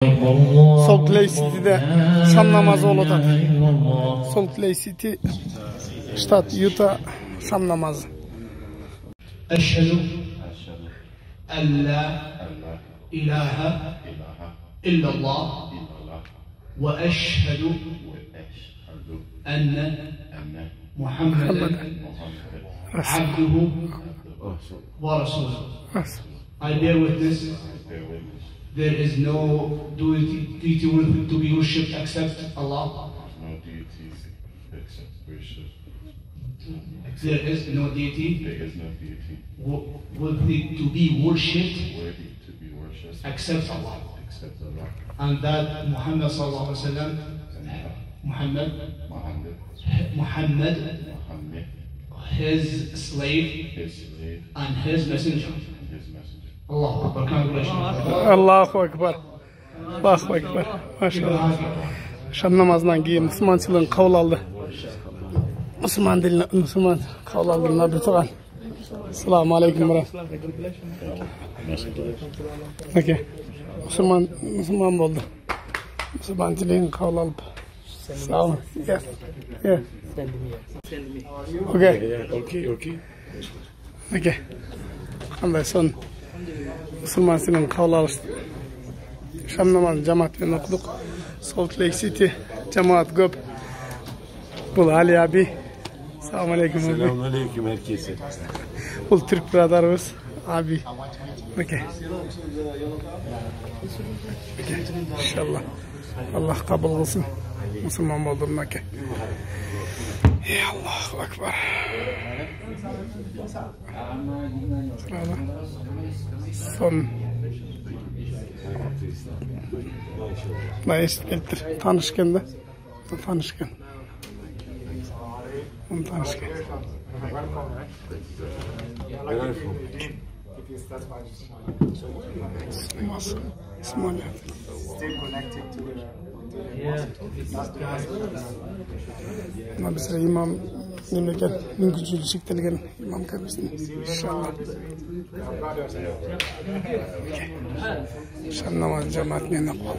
Salt Lake City'de şam namazı olacak. Salt Lake City, ştat Utah, şam namazı. Eşhedü en la ilahe illallah ve eşhedü enne Muhammeden abduhu ve resuluhu. I bear witness there is no deity worthy to be worshipped except Allah. There is no deity worthy to be worshipped except Allah. And that Muhammad sallallahu alaihi wasallam, Muhammad, his slave and his messenger. Allahu Akbar. Congratulations. Allahu Akbar. Allahu Akbar. Maşallah. Şam namazından keyin Müslümançılığın kabul aldı. Müslüman dilini, Müslüman kabul aldığına bir tuğan. Assalamu alaikum wa Okay. Müslüman oldu. Müslümançılığın kabul alıp. Sağ olun. Yes. Yeah. Okay. Okay. Ondan son Müslümançılığın kabul alıştı. Şam namazı cemaatini okuduk. Salt Lake City cemaat göp. Bu Ali abi. Selamun aleyküm. Selamun aleyküm herkese. Bu Türk bradarımız abi. Okay. İnşallah. Allah kabul olsun. Müslüman oldum nake. Ey Allahu Ekber. Son. Nice eltir. Tanışken de. Tanışken. Onu tanışken. Somalia. Ma bisra imam memleket mümkün şekilde imam kabisini inşallah. Şam namazı cemaatine nakol.